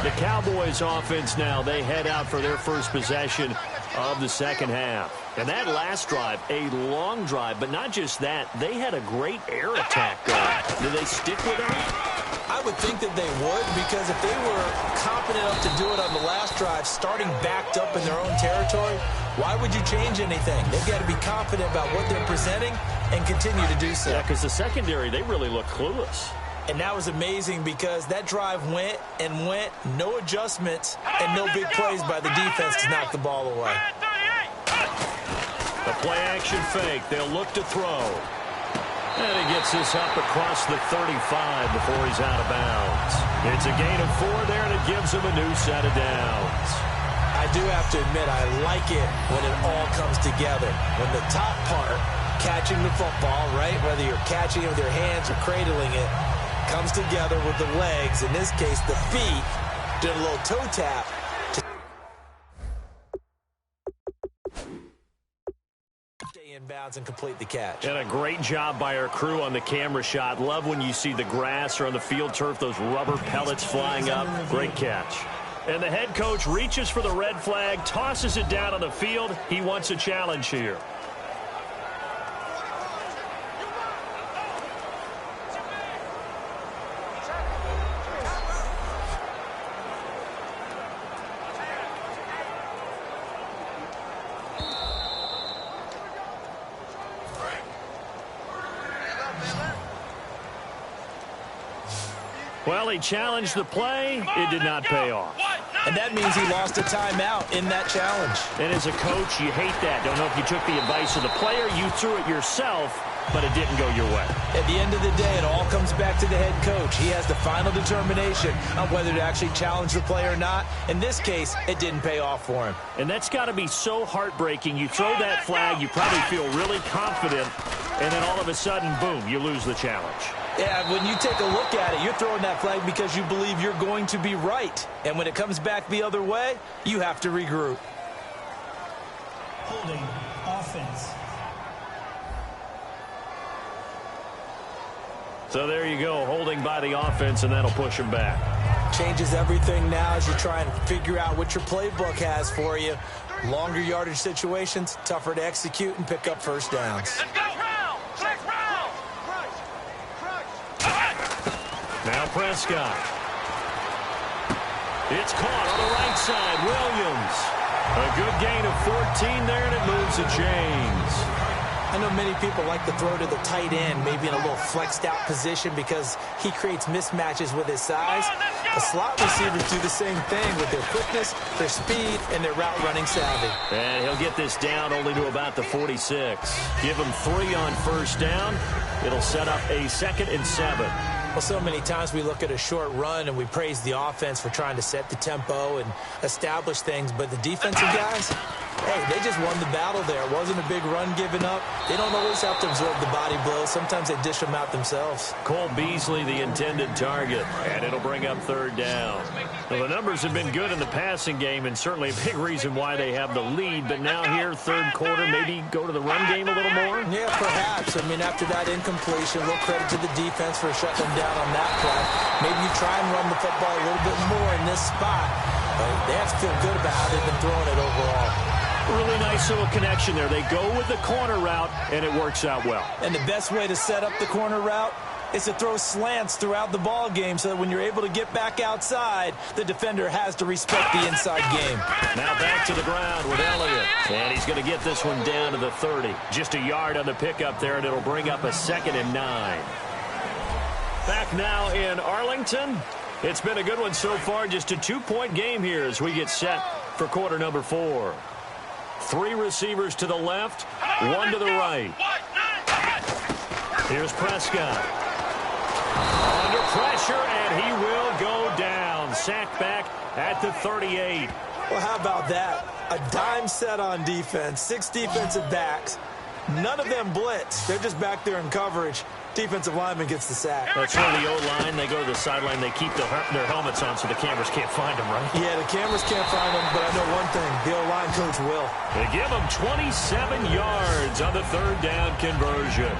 The Cowboys offense now, they head out for their first possession of the second half. And that last drive, a long drive, but not just that. They had a great air attack going. Do they stick with that? I would think that they would, because if they were confident enough to do it on the last drive, starting backed up in their own territory, why would you change anything? They've got to be confident about what they're presenting and continue to do so. Yeah, because the secondary, they really look clueless. And that was amazing because that drive went and went, no adjustments, and no big plays by the defense to knock the ball away. The play-action fake. They'll look to throw. And he gets this up across the 35 before he's out of bounds. It's a gain of 4 there, and it gives him a new set of downs. I do have to admit, I like it when it all comes together. When the top part, catching the football, right, whether you're catching it with your hands or cradling it, comes together with the legs. In this case, the feet, did a little toe tap. Stay in bounds and complete the catch. And a great job by our crew on the camera shot. Love when you see the grass or on the field turf, those rubber pellets flying up. Great catch. And the head coach reaches for the red flag, tosses it down on the field. He wants a challenge here. Well, he challenged the play. It did not pay off. And that means he lost a timeout in that challenge. And as a coach, you hate that. Don't know if you took the advice of the player. You threw it yourself, but it didn't go your way. At the end of the day, it all comes back to the head coach. He has the final determination on whether to actually challenge the play or not. In this case, it didn't pay off for him. And that's got to be so heartbreaking. You throw that flag, you probably feel really confident, and then all of a sudden, boom, you lose the challenge. Yeah, when you take a look at it, you're throwing that flag because you believe you're going to be right. And when it comes back the other way, you have to regroup. Holding offense. So there you go, holding by the offense, and that'll push him back. Changes everything now as you try and figure out what your playbook has for you. Longer yardage situations, tougher to execute and pick up first downs. Now Prescott. It's caught on the right side. Williams. A good gain of 14 there, and it moves the chains. I know many people like to throw to the tight end, maybe in a little flexed out position because he creates mismatches with his size. The slot receivers do the same thing with their quickness, their speed, and their route running savvy. And he'll get this down only to about the 46. Give him 3 on first down. It'll set up a 2nd and 7. Well, so many times we look at a short run and we praise the offense for trying to set the tempo and establish things, but the defensive guys, hey, they just won the battle there. It wasn't a big run given up. They don't always have to absorb the body blows. Sometimes they dish them out themselves. Cole Beasley, the intended target, and it'll bring up 3rd down. Well, the numbers have been good in the passing game, and certainly a big reason why they have the lead, but now here, 3rd quarter, maybe go to the run game a little more? Yeah, perhaps. I mean, after that incompletion, a little credit to the defense for shutting them down on that play. Maybe you try and run the football a little bit more in this spot, but they have to feel good about how they've been throwing it overall. Really nice little connection there. They go with the corner route, and it works out well. And the best way to set up the corner route is to throw slants throughout the ball game so that when you're able to get back outside, the defender has to respect the inside game. Now back to the ground with Elliott. And he's going to get this one down to the 30. Just a yard on the pickup there, and it'll bring up a 2nd and 9. Back now in Arlington. It's been a good one so far. Just a 2-point game here as we get set for quarter number 4. 3 receivers to the left, 1 to the right. Here's Prescott. Under pressure, and he will go down. Sacked back at the 38. Well, how about that? A dime set on defense, 6 defensive backs. None of them blitz. They're just back there in coverage. Defensive lineman gets the sack. That's where the O-line, they go to the sideline, they keep their helmets on so the cameras can't find them, right? Yeah, the cameras can't find them, but I know one thing. The O-line coach will. They give him 27 yards on the 3rd down conversion.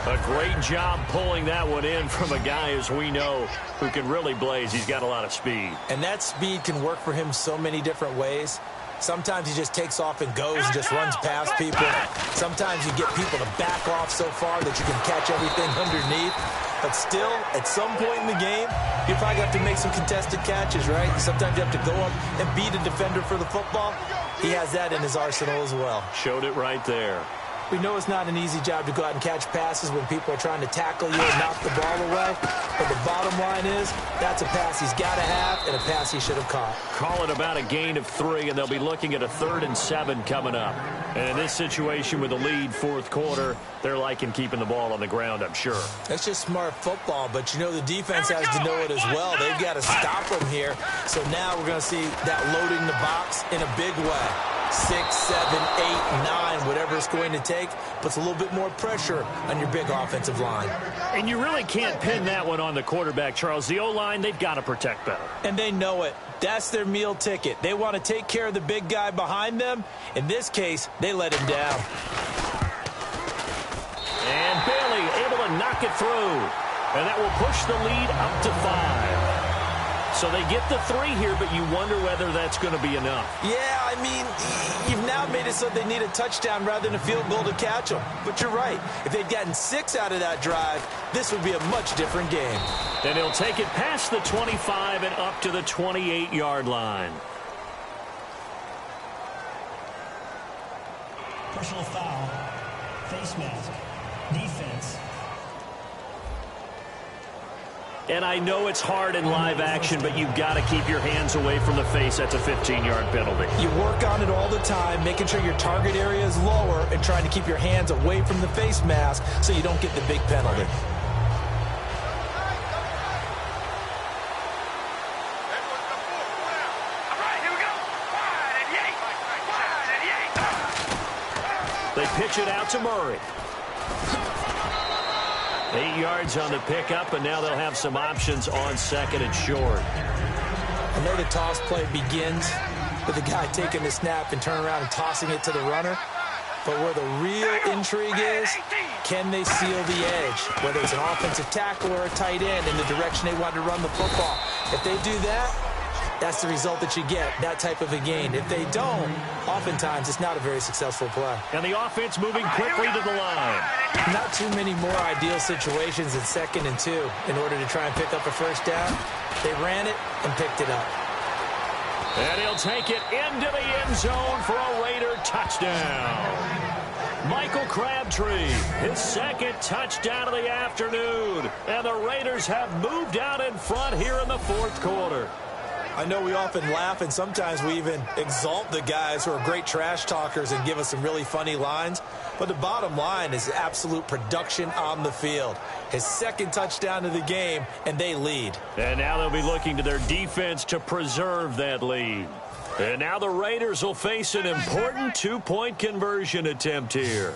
A great job pulling that one in from a guy, as we know, who can really blaze. He's got a lot of speed. And that speed can work for him so many different ways. Sometimes he just takes off and goes and just runs past people. Sometimes you get people to back off so far that you can catch everything underneath. But still, at some point in the game, you probably have to make some contested catches, right? Sometimes you have to go up and beat a defender for the football. He has that in his arsenal as well. Showed it right there. We know it's not an easy job to go out and catch passes when people are trying to tackle you and knock the ball away. But the bottom line is, that's a pass he's got to have and a pass he should have caught. Call it about a gain of 3, and they'll be looking at a 3rd and 7 coming up. And in this situation with the lead 4th quarter, they're liking keeping the ball on the ground, I'm sure. That's just smart football, but you know the defense has to know it as well. They've got to stop them here. So now we're going to see that loading the box in a big way. 6, 7, 8, 9, whatever it's going to take, puts a little bit more pressure on your big offensive line. And you really can't pin that one on the quarterback, Charles. The O-line, they've got to protect better. And they know it. That's their meal ticket. They want to take care of the big guy behind them. In this case, they let him down. And Bailey able to knock it through. And that will push the lead up to 5. So they get the 3 here, but you wonder whether that's going to be enough. Yeah, I mean, you've now made it so they need a touchdown rather than a field goal to catch them. But you're right. If they'd gotten 6 out of that drive, this would be a much different game. Then he'll take it past the 25 and up to the 28-yard line. Personal foul. Face mask. Defense. And I know it's hard in live action, but you've got to keep your hands away from the face. That's a 15-yard penalty. You work on it all the time, making sure your target area is lower and trying to keep your hands away from the face mask so you don't get the big penalty. They pitch it out to Murray. 8 yards on the pickup, and now they'll have some options on 2nd and short. I know the toss play begins with the guy taking the snap and turning around and tossing it to the runner. But where the real intrigue is, can they seal the edge? Whether it's an offensive tackle or a tight end in the direction they want to run the football. If they do that, that's the result that you get, that type of a gain. If they don't, oftentimes it's not a very successful play. And the offense moving quickly to the line. Not too many more ideal situations in 2nd and 2 in order to try and pick up a first down. They ran it and picked it up. And he'll take it into the end zone for a Raider touchdown. Michael Crabtree, his 2nd touchdown of the afternoon. And the Raiders have moved out in front here in the 4th quarter. I know we often laugh, and sometimes we even exalt the guys who are great trash talkers and give us some really funny lines. But the bottom line is absolute production on the field. His 2nd touchdown of the game, and they lead. And now they'll be looking to their defense to preserve that lead. And now the Raiders will face an important 2-point conversion attempt here.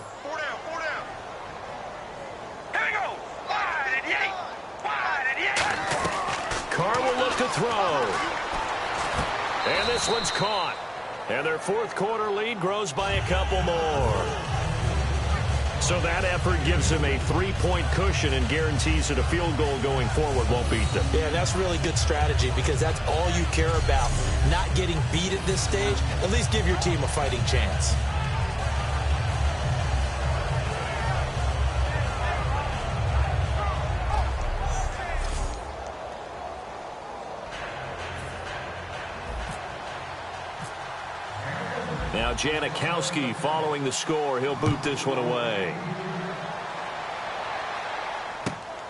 Carr will look to throw. And this one's caught. And their 4th quarter lead grows by a couple more. So that effort gives them a 3-point cushion and guarantees that a field goal going forward won't beat them. Yeah, that's really good strategy because that's all you care about. Not getting beat at this stage. At least give your team a fighting chance. Janikowski following the score. He'll boot this one away.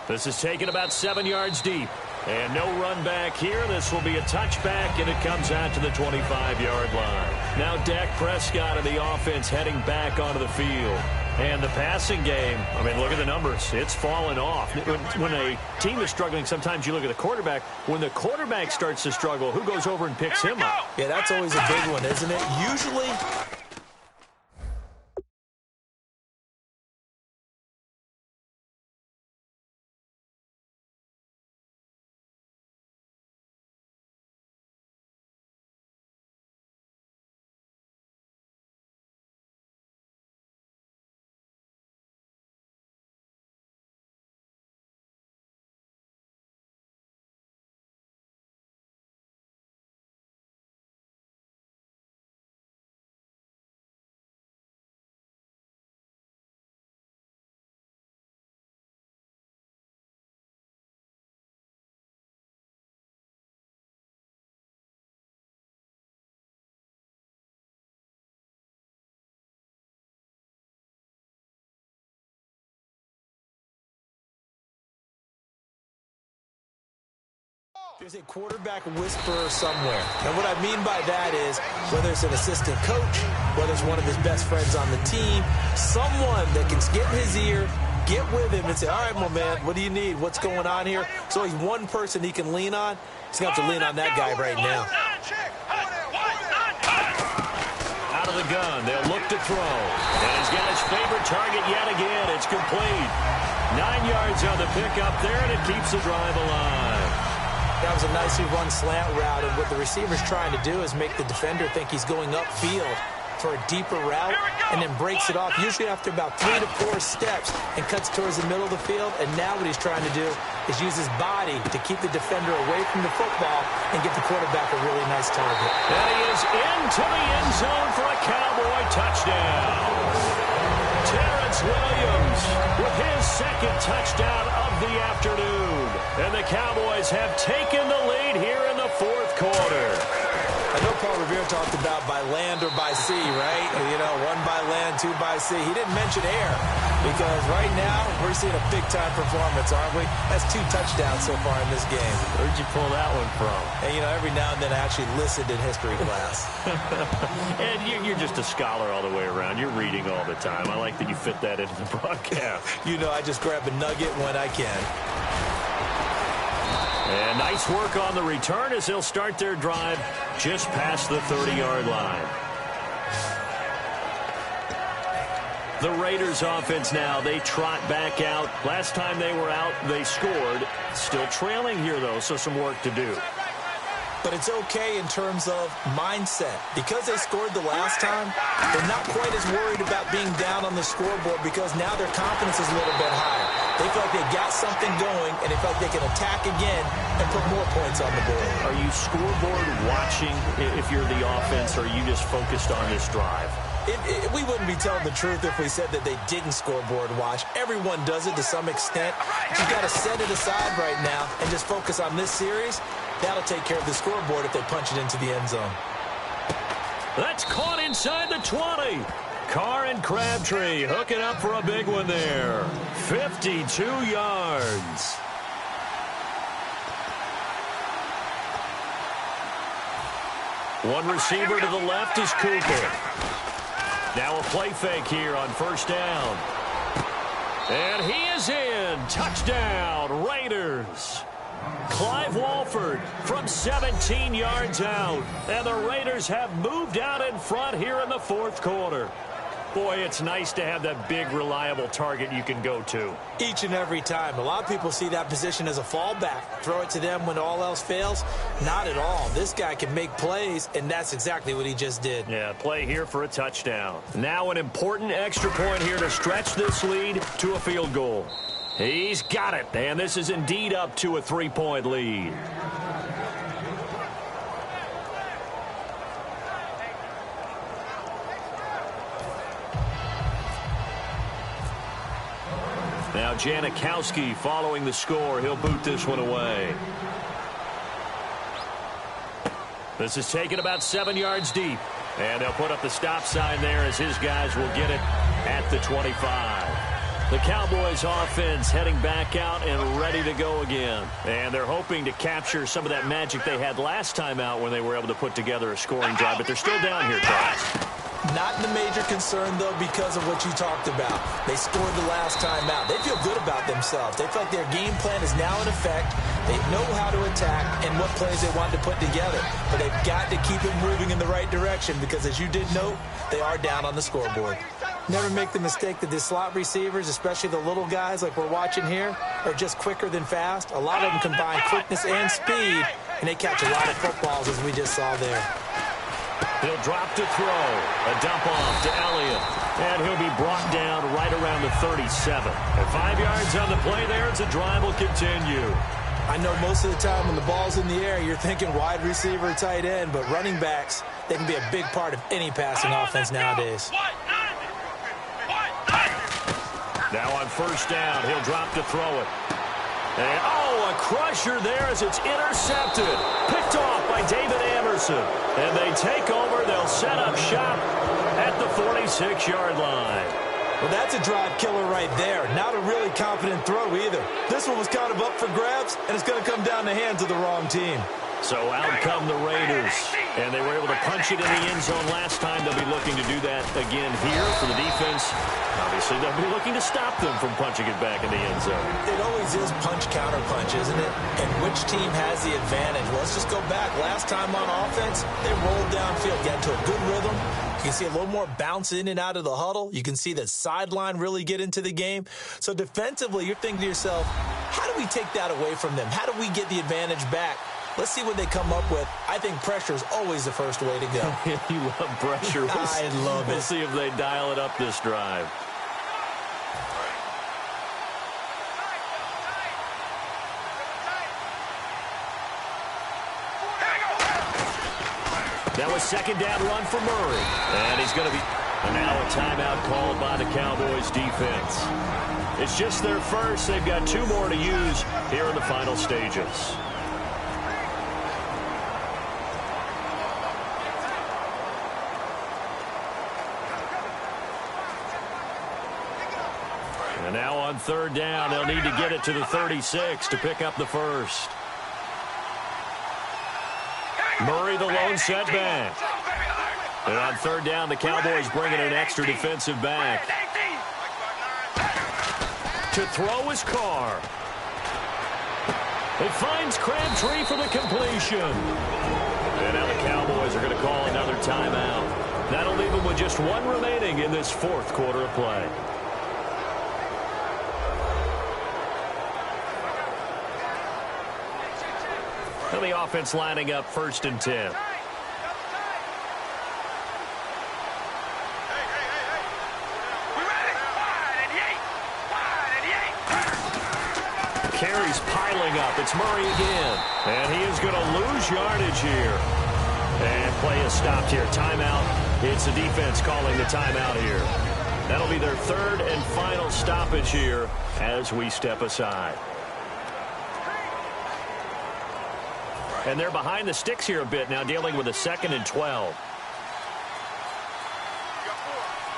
This is taken about 7 yards deep. And no run back here. This will be a touchback, and it comes out to the 25-yard line. Now Dak Prescott of the offense heading back onto the field. And the passing game, I mean, look at the numbers. It's fallen off. When a team is struggling, sometimes you look at the quarterback. When the quarterback starts to struggle, who goes over and picks him up? Yeah, that's always a big one, isn't it? Usually... There's a quarterback whisperer somewhere. And what I mean by that is, whether it's an assistant coach, whether it's one of his best friends on the team, someone that can get in his ear, get with him and say, all right, my man, what do you need? What's going on here? So he's one person he can lean on. He's going to have to lean on that guy right now. Out of the gun, they'll look to throw. And he's got his favorite target yet again. It's complete. 9 yards on the pickup there, and it keeps the drive alive. That was a nicely run slant route, and what the receiver's trying to do is make the defender think he's going upfield for a deeper route, and then breaks it off, usually after about 3 to 4 steps, and cuts towards the middle of the field. And now what he's trying to do is use his body to keep the defender away from the football and give the quarterback a really nice target. And he is into the end zone for a Cowboy touchdown. Terrence Williams with his second touchdown of the afternoon. And the Cowboys have taken the lead here in the fourth quarter. I know Paul Revere talked about by land or by sea, right? You know, 1 by land, 2 by sea. He didn't mention air because right now we're seeing a big-time performance, aren't we? That's 2 touchdowns so far in this game. Where'd you pull that one from? And, you know, every now and then I actually listened in history class. And you're just a scholar all the way around. You're reading all the time. I like that you fit that into the broadcast. You know, I just grab a nugget when I can. And nice work on the return as they'll start their drive just past the 30-yard line. The Raiders offense now, they trot back out. Last time they were out, they scored. Still trailing here, though, so some work to do. But it's okay in terms of mindset. Because they scored the last time, they're not quite as worried about being down on the scoreboard because now their confidence is a little bit higher. They feel like they got something going, and they feel like they can attack again and put more points on the board. Are you scoreboard watching if you're the offense, or are you just focused on this drive? We wouldn't be telling the truth if we said that they didn't scoreboard watch. Everyone does it to some extent. You've got to set it aside right now and just focus on this series. That'll take care of the scoreboard if they punch it into the end zone. That's caught inside the 20. Carr and Crabtree hooking up for a big one there. 52 yards. One receiver to the left is Cooper. Now a play fake here on first down. And he is in. Touchdown, Raiders. Clive Walford from 17 yards out. And the Raiders have moved out in front here in the fourth quarter. Boy, it's nice to have that big, reliable target you can go to. Each and every time. A lot of people see that position as a fallback. Throw it to them when all else fails. Not at all. This guy can make plays, and that's exactly what he just did. Yeah, play here for a touchdown. Now an important extra point here to stretch this lead to a field goal. He's got it, and this is indeed up to a 3-point lead. Now Janikowski following the score. He'll boot this one away. This is taken about 7 yards deep. And they'll put up the stop sign there as his guys will get it at the 25. The Cowboys offense heading back out and ready to go again. And they're hoping to capture some of that magic they had last time out when they were able to put together a scoring drive. But they're still down here, guys. Not the major concern, though, because of what you talked about. They scored the last time out. They feel good about themselves. They feel like their game plan is now in effect. They know how to attack and what plays they want to put together. But they've got to keep it moving in the right direction because, as you did note, they are down on the scoreboard. Never make the mistake that the slot receivers, especially the little guys like we're watching here, are just quicker than fast. A lot of them combine quickness and speed, and they catch a lot of footballs, as we just saw there. He'll drop to throw. A dump off to Elliott. And he'll be brought down right around the 37. And 5 yards on the play there as the drive will continue. I know most of the time when the ball's in the air, you're thinking wide receiver, tight end, but running backs, they can be a big part of any passing offense nowadays. Now on first down, he'll drop to throw it. And, oh, a crusher there as it's intercepted. Picked off by David Anderson. And they take over. They'll set up shop at the 46-yard line. Well, that's a drive killer right there. Not a really confident throw either. This one was kind of up for grabs, and it's going to come down the hands of the wrong team. So out come the Raiders. And they were able to punch it in the end zone last time. They'll be looking to do that again here for the defense. Obviously, they'll be looking to stop them from punching it back in the end zone. It always is punch-counter-punch, isn't it? And which team has the advantage? Well, let's just go back. Last time on offense, they rolled downfield, got into a good rhythm. You can see a little more bounce in and out of the huddle. You can see the sideline really get into the game. So defensively, you're thinking to yourself, how do we take that away from them? How do we get the advantage back? Let's see what they come up with. I think pressure is always the first way to go. You love pressure. I love it. We'll see if they dial it up this drive. That was second down run for Murray. And he's going to be... And now a timeout called by the Cowboys defense. It's just their first. They've got 2 more to use here in the final stages. And now on third down, they'll need to get it to the 36 to pick up the first. Murray, the lone setback. And on third down, the Cowboys bringing an extra defensive back. To throw his Carr. It finds Crabtree for the completion. And now the Cowboys are going to call another timeout. That'll leave them with just 1 remaining in this 4th quarter of play. And the offense lining up 1st and 10. Carries piling up. It's Murray again. And he is going to lose yardage here. And play is stopped here. Timeout. It's the defense calling the timeout here. That'll be their 3rd and final stoppage here as we step aside. And they're behind the sticks here a bit now, dealing with a 2nd and 12. All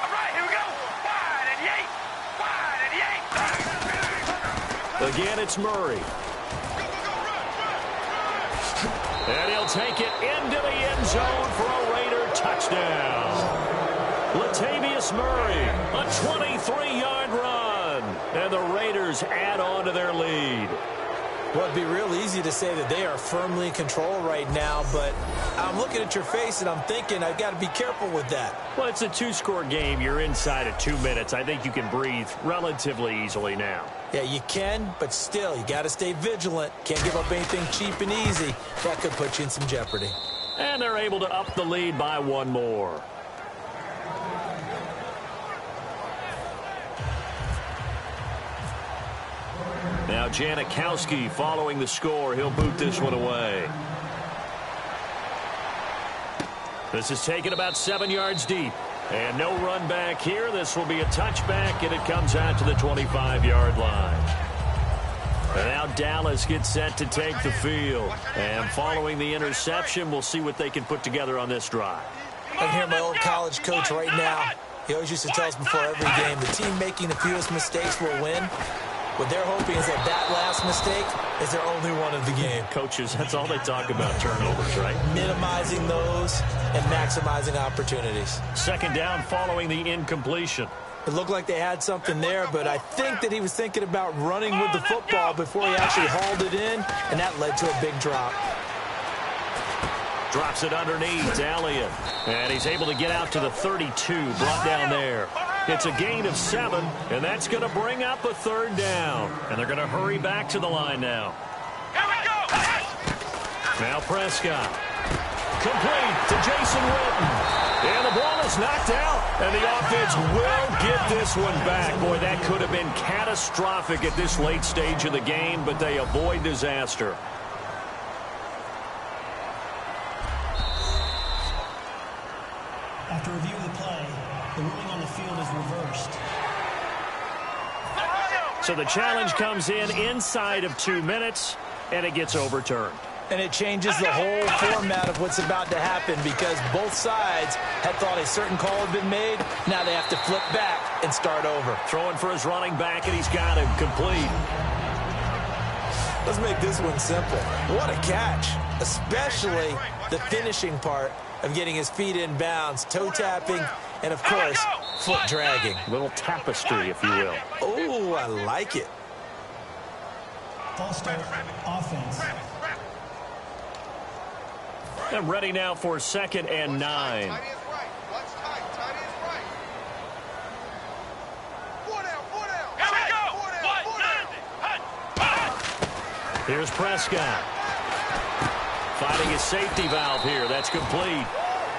right, here we go. Wide and 8. Again, it's Murray. And he'll take it into the end zone for a Raider touchdown. Latavius Murray, a 23-yard run. And the Raiders add on to their lead. Well, it'd be real easy to say that they are firmly in control right now, but I'm looking at your face and I'm thinking I've got to be careful with that. Well, it's a 2-score game. You're inside of 2 minutes. I think you can breathe relatively easily now. Yeah, you can, but still, you got to stay vigilant. Can't give up anything cheap and easy. That could put you in some jeopardy. And they're able to up the lead by 1 more. Now Janikowski following the score. He'll boot this one away. This is taken about 7 yards deep. And no run back here. This will be a touchback, and it comes out to the 25-yard line. And now Dallas gets set to take the field. And following the interception, we'll see what they can put together on this drive. I can hear my old college coach right now. He always used to tell us before every game, the team making the fewest mistakes will win. What they're hoping is that last mistake is their only one of the game. Coaches, that's all they talk about, turnovers, right? Minimizing those and maximizing opportunities. Second down following the incompletion. It looked like they had something there, but I think that he was thinking about running with the football before he actually hauled it in, and that led to a big drop. Drops it underneath, Elliott. And he's able to get out to the 32, brought down there. It's a gain of 7, and that's going to bring up a third down. And they're going to hurry back to the line now. Here we go! Now Prescott. Complete to Jason Witten. And the ball is knocked out, and the offense will get this one back. Boy, that could have been catastrophic at this late stage of the game, but they avoid disaster. After review of the play, the ruling on the field is reversed. So the challenge comes in inside of 2 minutes, and it gets overturned. And it changes the whole format of what's about to happen because both sides had thought a certain call had been made. Now they have to flip back and start over. Throwing for his running back, and he's got him complete. Let's make this one simple. What a catch, especially the finishing part of getting his feet in bounds, toe tapping, and, of course, foot dragging. Little tapestry, if you will. Oh, I like it. False start, offense. And ready now for 2nd and 9. Tight is right. What's tight? Tight is right. 4 down, 4 down. Here we go. 4 down, 4 down. Here's Prescott. Finding his safety valve here. That's complete.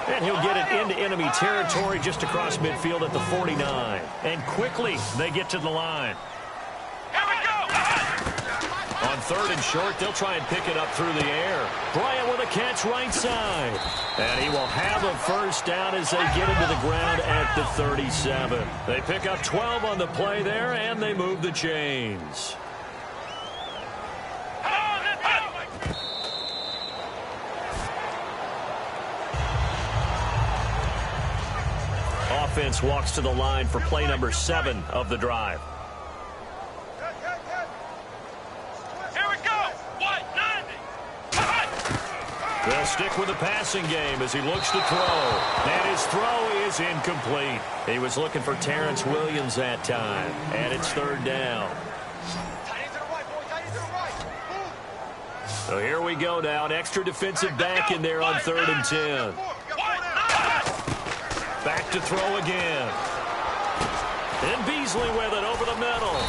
And he'll get it into enemy territory just across midfield at the 49. And quickly, they get to the line. Here we go. On 3rd and short, they'll try and pick it up through the air. Bryant with a catch right side. And he will have a first down as they get into the ground at the 37. They pick up 12 on the play there, and they move the chains. Offense walks to the line for play number 7 of the drive. Here we go. 190. They'll stick with the passing game as he looks to throw. And his throw is incomplete. He was looking for Terrence Williams that time. And it's 3rd down. Tight to the right, boy. Tight to the right. Move. So here we go now. An extra defensive back in there on 3rd and 10. Back to throw again. And Beasley with it over the middle.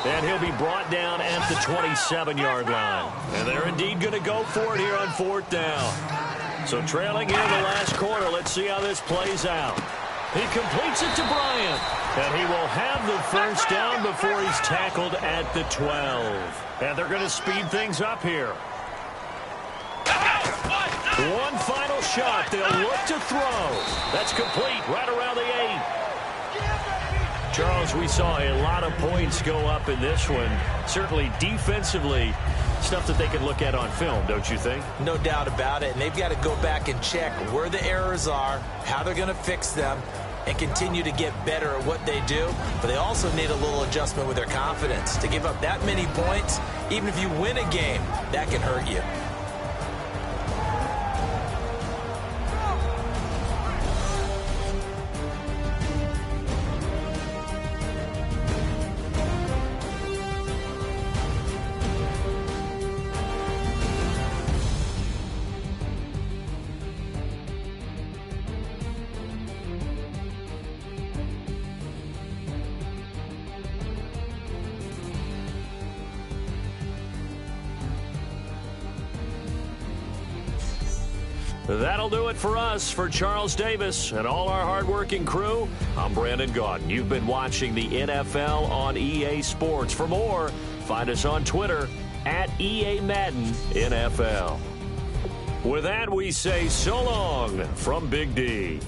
And he'll be brought down at the 27-yard line. And they're indeed going to go for it here on 4th down. So trailing here in the last quarter. Let's see how this plays out. He completes it to Bryant. And he will have the first down before he's tackled at the 12. And they're going to speed things up here. One final shot. They'll look to throw. That's complete right around the 8. Charles, we saw a lot of points go up in this one. Certainly defensively, stuff that they can look at on film, don't you think? No doubt about it. And they've got to go back and check where the errors are, how they're going to fix them, and continue to get better at what they do. But they also need a little adjustment with their confidence. To give up that many points, even if you win a game, that can hurt you. That'll do it for us. For Charles Davis and all our hardworking crew, I'm Brandon Gaudin. You've been watching the NFL on EA Sports. For more, find us on Twitter at EA Madden NFL. With that, we say so long from Big D.